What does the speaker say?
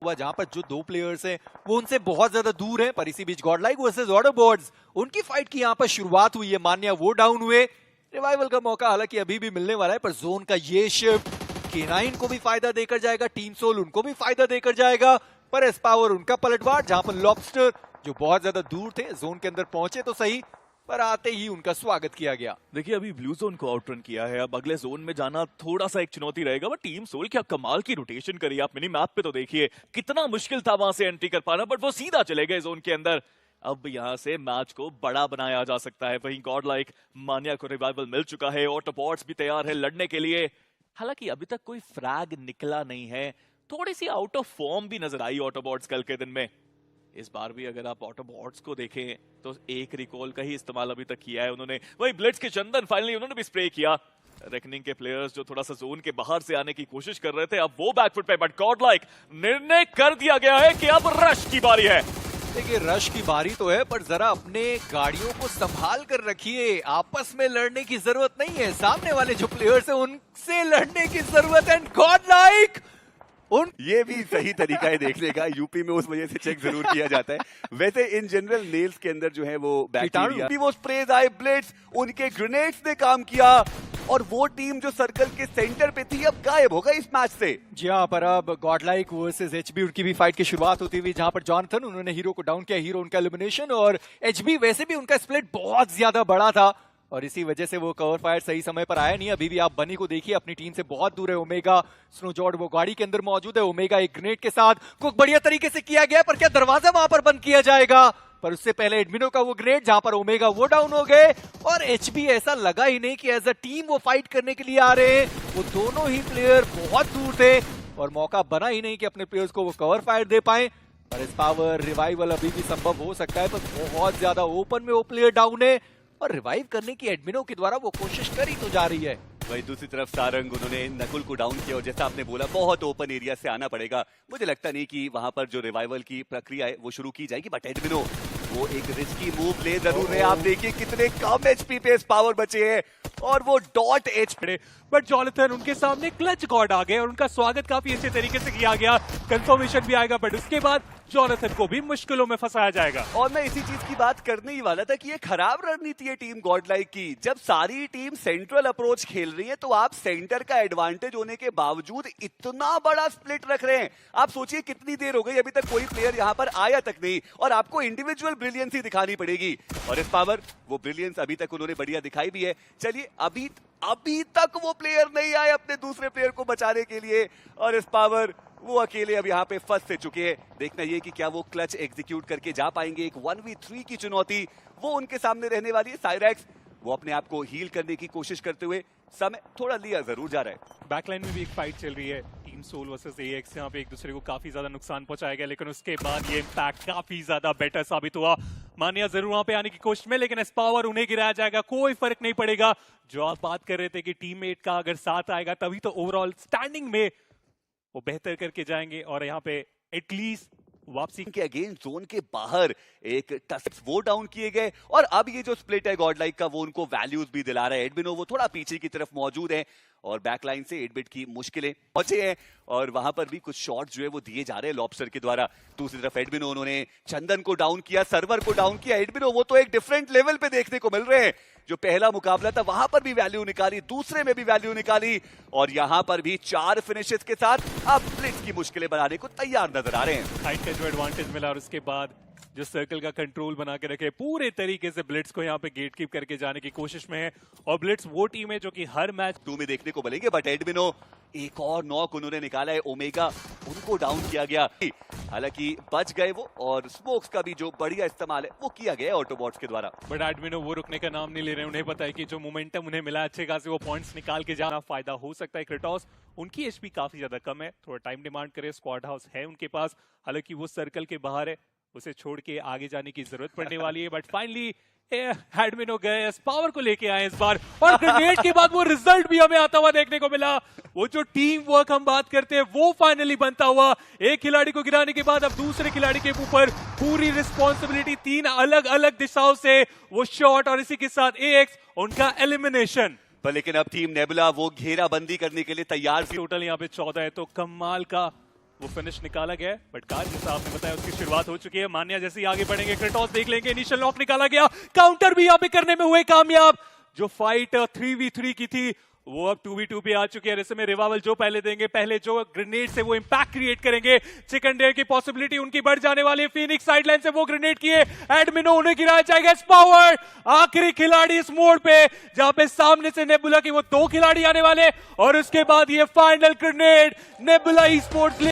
हुआ जहां पर जो दो प्लेयर्स हैं वो उनसे बहुत ज्यादा दूर हैं, पर इसी बीच गॉडलाइक वर्सेस ऑटोबॉट्स उनकी फाइट की यहां पर शुरुआत हुई है। मान्या वो डाउन हुए, रिवाइवल का मौका हालांकि अभी भी मिलने वाला है, पर जोन का ये शिफ्ट K9 को भी फायदा देकर जाएगा, टीम सोल उनको भी फायदा देकर जाएगा, पर एस पावर उनका पलटवार जहां पर लॉबस्टर जो बहुत ज्यादा दूर थे जोन के अंदर पहुंचे तो सही, पर आते ही उनका स्वागत किया गया। देखिए अभी ब्लू जोन को आउटरन किया है, अब अगले जोन में जाना थोड़ा सा एक चुनौती रहेगा। बट टीम सोल क्या कमाल की रोटेशन करी, आप मिनी मैप पे तो देखिए कितना मुश्किल था वहां से एंट्री कर पाना, बट वो सीधा चले गए जोन के अंदर। अब यहां से मैच को बड़ा बनाया जा सकता है। वहीं गॉडलाइक मान्या को रिवाइवल मिल चुका है, ऑटोबॉट्स भी तैयार है लड़ने के लिए। हालांकि अभी तक कोई फ्रैग निकला नहीं है, थोड़ी सी आउट ऑफ फॉर्म भी नजर आई ऑटोबॉट्स कल के दिन में। इस बार भी अगर आप ऑटोबॉट्स को देखें तो एक रिकॉल का ही इस्तेमाल अभी तक किया है उन्होंने। वही ब्लिट्स के चंदन फाइनली उन्होंने भी स्प्रे किया। रेकनिंग के प्लेयर्स जो थोड़ा सा जोन के बाहर से आने की कोशिश कर रहे थे, अब वो बैकफुट पे, बट गॉडलाइक निर्णय कर दिया गया है कि अब रश की बारी है। देखिए रश की बारी तो है, पर जरा अपने गाड़ियों को संभाल कर रखिए, आपस में लड़ने की जरूरत नहीं है, सामने वाले जो प्लेयर्स हैं उनसे लड़ने की जरूरत है। गॉडलाइक ये भी सही तरीका है देखने का, यूपी में उस वजह से चेक जरूर किया जाता है। वैसे इन जनरल नेल्स के अंदर जो है वो बैक्टीरिया भी, वो स्प्रेज आए, ब्लिट्स, उनके ग्रेनेड्स ने काम किया, और वो टीम जो सर्कल के सेंटर पे थी अब गायब हो गई इस मैच से। जी हाँ, पर अब गॉडलाइक वर्सेस एचबी उनकी भी फाइट की शुरुआत होती हुई, जहां पर जॉनथन उन्होंने हीरो को डाउन किया, हीरो उनका एलिमिनेशन, और एचबी वैसे भी उनका स्प्लिट बहुत ज्यादा बड़ा था और इसी वजह से वो कवर फायर सही समय पर आया नहीं। अभी भी आप बनी को देखिए, अपनी टीम से बहुत दूर है। ओमेगा स्नोजॉर्ड वो गाड़ी के अंदर मौजूद है, ओमेगा एक ग्रेनेड के साथ कुछ बढ़िया तरीके से किया गया, पर क्या दरवाजा वहां पर बंद किया जाएगा? पर उससे पहले एडमिनो का वो ग्रेनेड जहां पर ओमेगा वो डाउन हो गए, और एचबी ऐसा लगा ही नहीं कि एज अ टीम वो फाइट करने के लिए आ रहे हैं। वो दोनों ही प्लेयर बहुत दूर थे और मौका बना ही नहीं कि अपने प्लेयर्स को वो कवर फायर दे पाए। पर इस पावर रिवाइवल अभी भी संभव हो सकता है, पर बहुत ज्यादा ओपन में वो प्लेयर डाउन है और रिवाइव करने की एडमिनो के द्वारा वो कोशिश करी तो जा रही है। वही दूसरी तरफ सारंग, उन्होंने नकुल को डाउन किया, और जैसा आपने बोला बहुत ओपन एरिया से आना पड़ेगा। मुझे लगता नहीं कि वहां पर जो रिवाइवल की प्रक्रिया है वो शुरू की जाएगी, बट एडमिनो वो एक रिस्की मूव ले जरूर रहे। आप देखिए कितने कम एचपी पे पावर बचे हैं, और वो डॉट एच पे, बट जॉनथन उनके सामने क्लच गॉड आ गए और उनका स्वागत काफी अच्छे तरीके से किया गया। कंफर्मेशन भी आएगा, बट उसके बाद जॉनथन को भी मुश्किलों में फंसाया जाएगा। और मैं इसी चीज की बात करने ही वाला था कि ये खराब रणनीति है टीम गॉडलाइक की। जब सारी टीम सेंट्रल अप्रोच खेल रही है तो आप सेंटर का एडवांटेज होने के बावजूद इतना बड़ा स्प्लिट रख रहे हैं। आप सोचिए कितनी देर हो गई, अभी तक कोई प्लेयर यहां पर आया तक नहीं, और आपको इंडिविजुअल ब्रिलियंस ही दिखानी पड़ेगी। और इस पावर वो ब्रिलियंस अभी तक उन्होंने बढ़िया दिखाई भी है। चलिए अभी तक वो प्लेयर नहीं आए अपने दूसरे प्लेयर को बचाने के लिए, और इस पावर वो अकेले अब यहाँ पे फंस से चुके हैं। देखना ये कि क्या वो क्लच एग्जीक्यूट करके जा पाएंगे। एक 1v3 की चुनौती वो उनके सामने रहने वाली है। साइरेक्स वो अपने आप को हील करने की कोशिश करते हुए समय थोड़ा लिया जरूर जा रहा है। बैकलाइन में भी एक फाइट चल रही है, टीम सोल वर्सेस एएक्स, यहाँ पे एक दूसरे को काफी ज्यादा नुकसान पहुंचाया गया, लेकिन उसके बाद ये इम्पैक्ट काफी ज्यादा बेटर साबित हुआ। मान्या जरूर वहां पे आने की कोशिश में, लेकिन एस पावर उन्हें गिराया जाएगा, कोई फर्क नहीं पड़ेगा। जो आप बात कर रहे थे कि टीममेट का अगर साथ आएगा तभी तो ओवरऑल स्टैंडिंग में वो बेहतर करके जाएंगे, और यहाँ पे एटलीस्ट वापसी के अगेंस्ट जोन के बाहर एक टस्क वो डाउन किए गए, और अब ये जो स्प्लिट है गॉडलाइक का वो उनको वैल्यूज भी दिला रहा है। एडमिनो वो थोड़ा पीछे की तरफ मौजूद है, और बैकलाइन से 8-बिट की मुश्किलें पहुंचे हैं, और वहां पर भी कुछ शॉट जो है वो दिए जा रहे हैं लॉबस्टर के द्वारा। दूसरी तरफ एडमिनो उन्होंने चंदन को डाउन किया, सर्वर को डाउन किया। एडमिनो वो तो एक डिफरेंट लेवल पे देखने को मिल रहे हैं। जो पहला मुकाबला था वहां पर भी वैल्यू निकाली, दूसरे में भी वैल्यू निकाली, और यहां पर भी 4 फिनिशेस के साथ अब ब्लिट्स की मुश्किलें बनाने को तैयार नजर आ रहे हैं। हाइट का जो एडवांटेज मिला, और उसके बाद जो सर्कल का कंट्रोल बना के रखे, पूरे तरीके से ब्लिट्स को यहाँ पे गेट कीप करके जाने की कोशिश में है। और ब्लिट्स वो टीम है जो कि हर मैच 2 में देखने को मिलेंगे, बट एडमिनो एक और नॉक उन्होंने निकाला है। ओमेगा उनको डाउन किया गया, हालांकि बच गए वो, और स्मोक्स का भी जो बढ़िया इस्तेमाल है वो किया गया ऑटोबॉट्स के द्वारा। बट एडमिनो वो रुकने का नाम नहीं ले रहे। उन्हें पता है कि जो मोमेंटम उन्हें मिला अच्छे खासे वो पॉइंट्स निकाल के जाना फायदा हो सकता है। क्रेटोस उनकी एचपी काफी ज्यादा कम है, थोड़ा टाइम डिमांड करे, स्क्वाड हाउस है उनके पास, हालांकि वो सर्कल के बाहर है, उसे छोड़ के आगे जाने की जरूरत पड़ने वाली है। बट फाइनली एडमिनो गए, इस पावर को लेके आए इस बार, और ग्रेनेड के बाद वो रिजल्ट भी हमें आता हुआ देखने को मिला। वो जो टीम वर्क हम बात करते हैं वो फाइनली बनता हुआ। एक खिलाड़ी को गिराने के बाद अब दूसरे खिलाड़ी के ऊपर पूरी रिस्पॉन्सिबिलिटी, 3 अलग अलग दिशाओं से वो शॉट, और इसी के साथ एएक्स उनका एलिमिनेशन। पर लेकिन अब टीम नेबुला वो घेराबंदी करने के लिए तैयार थी। टोटल यहाँ पे 14 है, तो कमाल का वो फिनिश निकाला गया है, बट कार जैसा आपने बताया उसकी शुरुआत हो चुकी है। मान्या जैसे ही आगे बढ़ेंगे, क्रेटोस देख लेंगे, इनिशियल नॉक निकाला गया, काउंटर भी यहाँ पे करने में हुए कामयाब। जो फाइट 3v3 की थी वो अब 2v2 पे आ चुकी है। ऐसे में रिवाइवल जो पहले देंगे, पहले जो ग्रेनेड से वो इंपैक्ट क्रिएट करेंगे, चिकन डेयर की पॉसिबिलिटी उनकी बढ़ जाने वाली है। फीनिक्स साइडलाइन से वो ग्रेनेड किए, एडमिनो उन्हें गिराया जाएगा। पावर आखिरी खिलाड़ी इस मोड पे, जहां पे सामने से नेबुला की वो 2 खिलाड़ी आने वाले, और उसके बाद ये final grenade nebula e sports